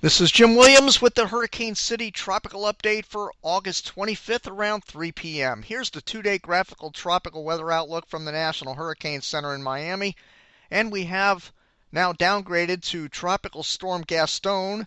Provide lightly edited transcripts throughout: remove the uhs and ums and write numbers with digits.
This is Jim Williams with the Hurricane City Tropical Update for August 25th around 3 p.m. Here's the 2-day graphical tropical weather outlook from the National Hurricane Center in Miami. And we have now downgraded to Tropical Storm Gaston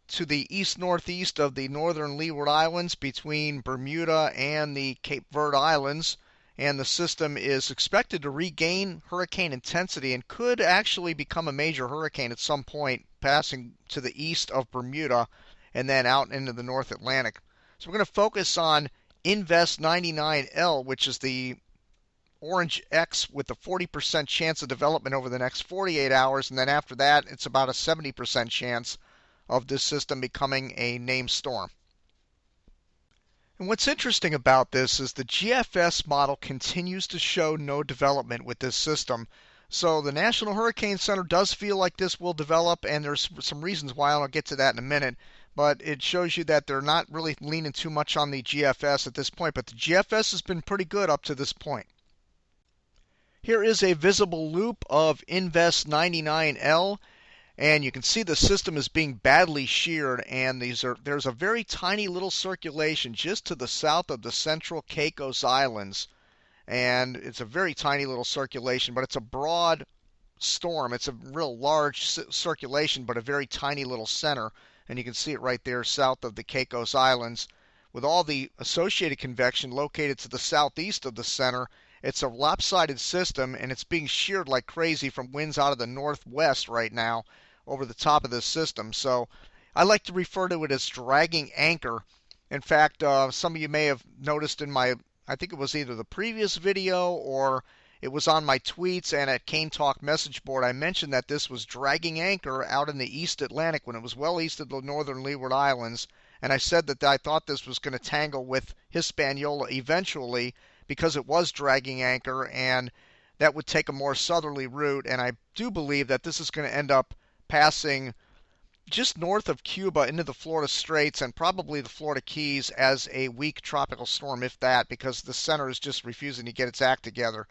to the east-northeast of the northern Leeward Islands between Bermuda and the Cape Verde Islands. And the system is expected to regain hurricane intensity and could actually become a major hurricane at some point, passing to the east of Bermuda and then out into the North Atlantic. So we're going to focus on Invest 99L, which is the orange X with a 40% chance of development over the next 48 hours, and then after that it's about a 70% chance of this system becoming a named storm. And what's interesting about this is the GFS model continues to show no development with this system. So the National Hurricane Center does feel like this will develop, and there's some reasons why, and I'll get to that in a minute. But it shows you that they're not really leaning too much on the GFS at this point. But the GFS has been pretty good up to this point. Here is a visible loop of Invest 99L. And you can see the system is being badly sheared, and there's a very tiny little circulation just to the south of the central Caicos Islands. And it's a very tiny little circulation, but it's a broad storm. It's a real large circulation, but a very tiny little center. And you can see it right there south of the Caicos Islands. With all the associated convection located to the southeast of the center, it's a lopsided system, and it's being sheared like crazy from winds out of the northwest right now over the top of this system. So I like to refer to it as dragging anchor. In fact, some of you may have noticed in my, I think it was either the previous video or it was on my tweets and at Cane Talk message board, I mentioned that this was dragging anchor out in the East Atlantic when it was well east of the northern Leeward Islands. And I said that I thought this was going to tangle with Hispaniola eventually because it was dragging anchor, and that would take a more southerly route. And I do believe that this is going to end up passing just north of Cuba into the Florida Straits and probably the Florida Keys as a weak tropical storm, if that, because the center is just refusing to get its act together.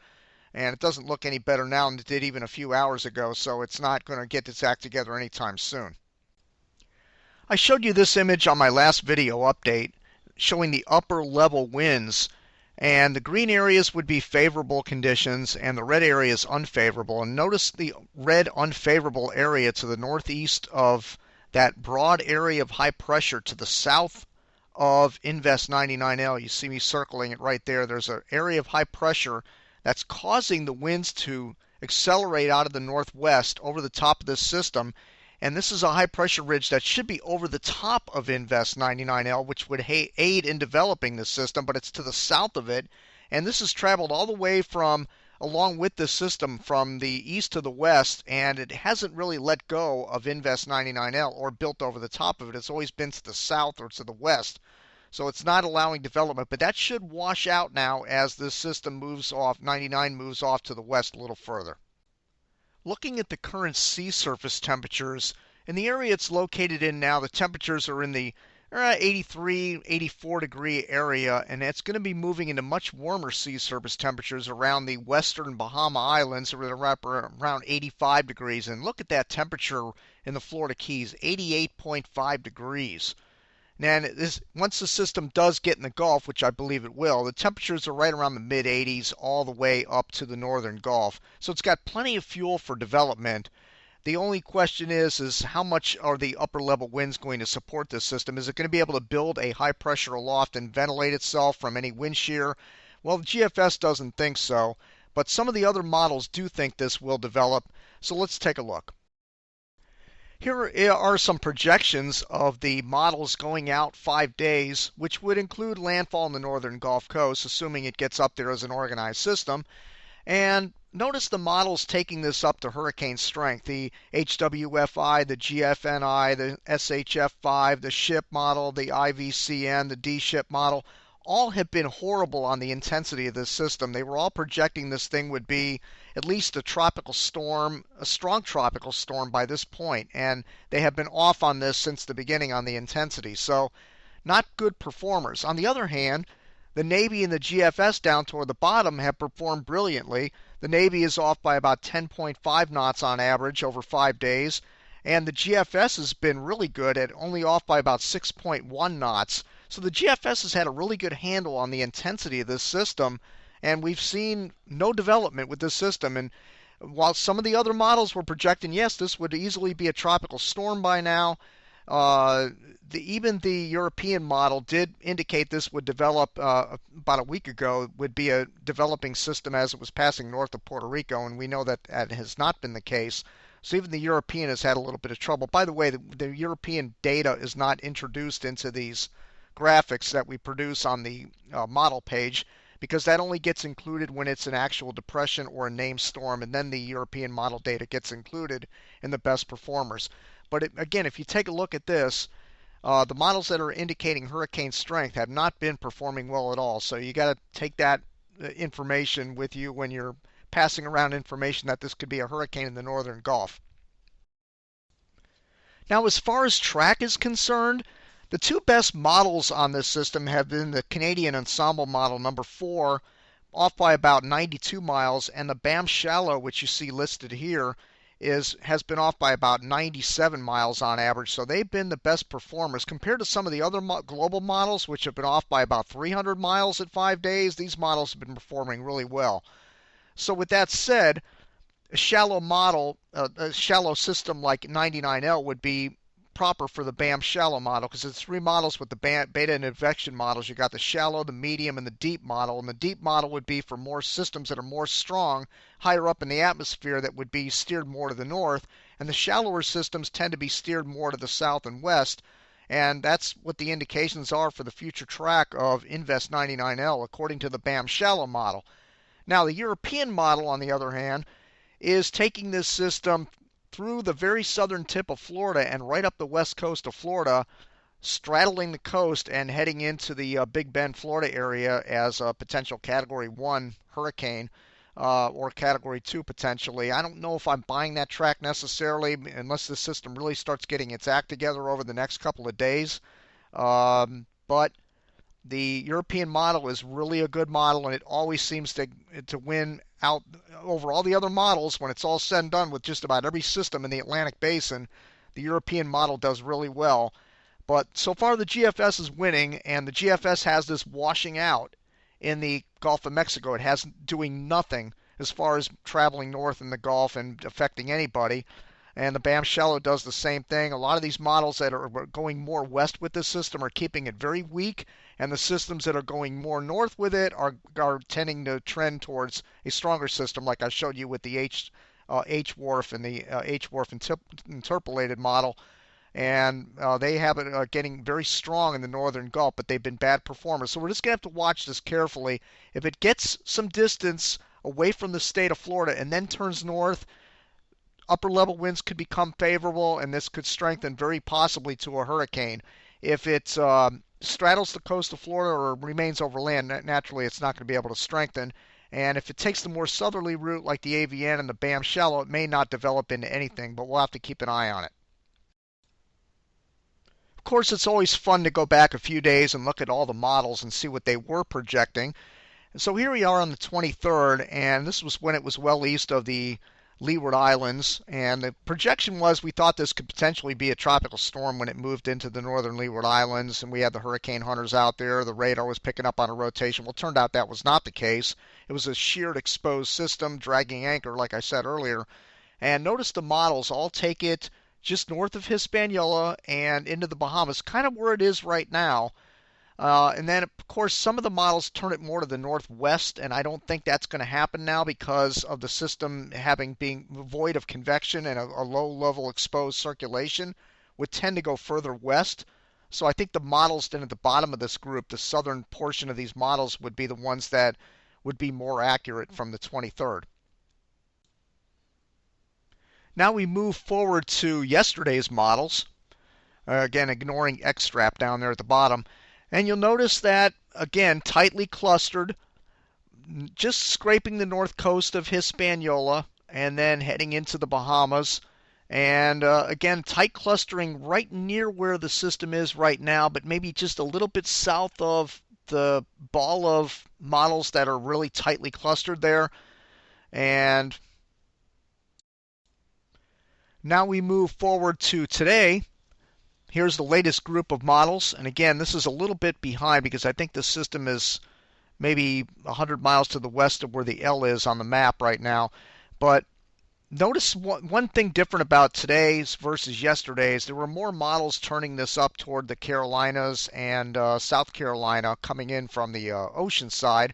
And it doesn't look any better now than it did even a few hours ago, so it's not going to get its act together anytime soon. I showed you this image on my last video update showing the upper level winds, and the green areas would be favorable conditions and the red areas unfavorable. And notice the red unfavorable area to the northeast of that broad area of high pressure to the south of Invest 99L. You see me circling it right there. There's an area of high pressure that's causing the winds to accelerate out of the northwest over the top of this system. And this is a high pressure ridge that should be over the top of Invest 99L, which would aid in developing this system, but it's to the south of it. And this has traveled all the way from, along with this system, from the east to the west, and it hasn't really let go of Invest 99L or built over the top of it. It's always been to the south or to the west. So it's not allowing development, but that should wash out now as this system moves off, 99 moves off to the west a little further. Looking at the current sea surface temperatures, in the area it's located in now, the temperatures are in the 83, 84 degree area, and it's going to be moving into much warmer sea surface temperatures around the western Bahama Islands, around 85 degrees. And look at that temperature in the Florida Keys, 88.5 degrees. Now, once the system does get in the Gulf, which I believe it will, the temperatures are right around the mid-80s all the way up to the northern Gulf. So it's got plenty of fuel for development. The only question is how much are the upper level winds going to support this system? Is it going to be able to build a high pressure aloft and ventilate itself from any wind shear? Well, the GFS doesn't think so, but some of the other models do think this will develop. So let's take a look. Here are some projections of the models going out 5 days, which would include landfall in the northern Gulf Coast, assuming it gets up there as an organized system. And notice the models taking this up to hurricane strength. The HWFI, the GFNI, the SHF5, the SHIP model, the IVCN, the DSHIP model, all have been horrible on the intensity of this system. They were all projecting this thing would be at least a tropical storm, a strong tropical storm by this point, and they have been off on this since the beginning on the intensity. So not good performers. On the other hand, the Navy and the GFS down toward the bottom have performed brilliantly. The Navy is off by about 10.5 knots on average over 5 days, And the GFS has been really good at only off by about 6.1 knots. So the GFS has had a really good handle on the intensity of this system, and we've seen no development with this system. And while some of the other models were projecting, yes, this would easily be a tropical storm by now, even the European model did indicate this would develop about a week ago, would be a developing system as it was passing north of Puerto Rico, and we know that that has not been the case. So even the European has had a little bit of trouble. By the way, the European data is not introduced into these graphics that we produce on the model page, because that only gets included when it's an actual depression or a named storm, and then the European model data gets included in the best performers. But again, if you take a look at this, the models that are indicating hurricane strength have not been performing well at all. So you got to take that information with you when you're passing around information that this could be a hurricane in the northern Gulf. Now, as far as track is concerned, the two best models on this system have been the Canadian Ensemble Model number 4, off by about 92 miles, and the BAM Shallow, which you see listed here, has been off by about 97 miles on average. So they've been the best performers compared to some of the other global models, which have been off by about 300 miles at 5 days. These models have been performing really well. So with that said, a shallow model, a shallow system like 99L would be proper for the BAM shallow model, because it's three models with the beta and advection models. You got the shallow, the medium, and the deep model. And the deep model would be for more systems that are more strong, higher up in the atmosphere, that would be steered more to the north. And the shallower systems tend to be steered more to the south and west. And that's what the indications are for the future track of Invest 99L, according to the BAM shallow model. Now, the European model, on the other hand, is taking this system through the very southern tip of Florida and right up the west coast of Florida, straddling the coast and heading into the Big Bend, Florida area as a potential Category 1 hurricane, or Category 2 potentially. I don't know if I'm buying that track necessarily, unless the system really starts getting its act together over the next couple of days. But the European model is really a good model, and it always seems to win out over all the other models. When it's all said and done with just about every system in the Atlantic Basin, the European model does really well. But so far the GFS is winning, and the GFS has this washing out in the Gulf of Mexico. It has doing nothing as far as traveling north in the Gulf and affecting anybody. And the BAM shallow does the same thing. A lot of these models that are going more west with this system are keeping it very weak, and the systems that are going more north with it are tending to trend towards a stronger system, like I showed you with the H-Wharf and the H-Wharf interpolated model. And they have it getting very strong in the northern Gulf, but they've been bad performers. So we're just going to have to watch this carefully. If it gets some distance away from the state of Florida and then turns north, upper level winds could become favorable, and this could strengthen very possibly to a hurricane. If it straddles the coast of Florida or remains over land, naturally it's not going to be able to strengthen. And if it takes the more southerly route like the AVN and the BAM shallow, it may not develop into anything, but we'll have to keep an eye on it. Of course, it's always fun to go back a few days and look at all the models and see what they were projecting. And so here we are on the 23rd, and this was when it was well east of the Leeward Islands, and the projection was we thought this could potentially be a tropical storm when it moved into the northern Leeward Islands, and we had the hurricane hunters out there. The radar was picking up on a rotation. Well, it turned out that was not the case. It was a sheared exposed system dragging anchor, like I said earlier. And notice the models all take it just north of Hispaniola and into the Bahamas, kind of where it is right now. And then, of course, some of the models turn it more to the northwest, and I don't think that's going to happen now because of the system being void of convection and a low-level exposed circulation would tend to go further west. So I think the models then at the bottom of this group, the southern portion of these models, would be the ones that would be more accurate from the 23rd. Now we move forward to yesterday's models, again ignoring X-Strap down there at the bottom. And you'll notice that, again, tightly clustered, just scraping the north coast of Hispaniola and then heading into the Bahamas. And again, tight clustering right near where the system is right now, but maybe just a little bit south of the ball of models that are really tightly clustered there. And Now we move forward to today. Here's the latest group of models. And again, this is a little bit behind because I think the system is maybe 100 miles to the west of where the L is on the map right now. But notice one thing different about today's versus yesterday's. There were more models turning this up toward the Carolinas and South Carolina coming in from the ocean side,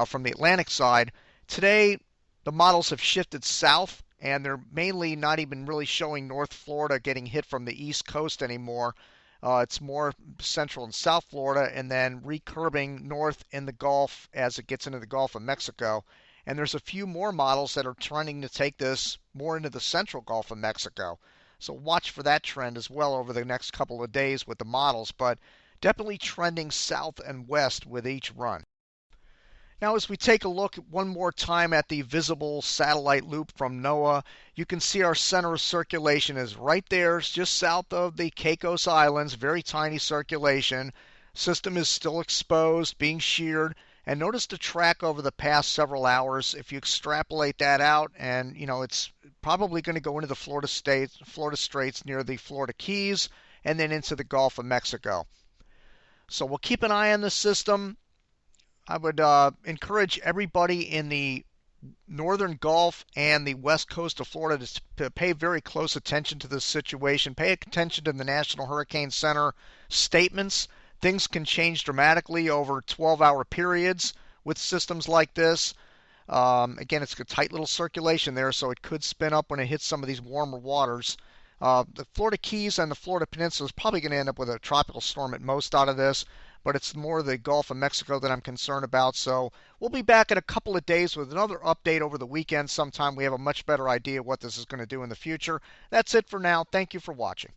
from the Atlantic side. Today, the models have shifted south, and they're mainly not even really showing North Florida getting hit from the east coast anymore. It's more central and South Florida, and then recurving north in the Gulf as it gets into the Gulf of Mexico. And there's a few more models that are trying to take this more into the central Gulf of Mexico. So watch for that trend as well over the next couple of days with the models, but definitely trending south and west with each run. Now, as we take a look one more time at the visible satellite loop from NOAA, you can see our center of circulation is right there, just south of the Caicos Islands, very tiny circulation. System is still exposed, being sheared. And notice the track over the past several hours. If you extrapolate that out, and it's probably going to go into the Florida Straits near the Florida Keys, and then into the Gulf of Mexico. So we'll keep an eye on the system. I would encourage everybody in the northern Gulf and the west coast of Florida to pay very close attention to this situation. Pay attention to the National Hurricane Center statements. Things can change dramatically over 12-hour periods with systems like this. Again, it's a tight little circulation there, so it could spin up when it hits some of these warmer waters. The Florida Keys and the Florida Peninsula is probably going to end up with a tropical storm at most out of this, but it's more the Gulf of Mexico that I'm concerned about. So we'll be back in a couple of days with another update over the weekend sometime. We have a much better idea what this is going to do in the future. That's it for now. Thank you for watching.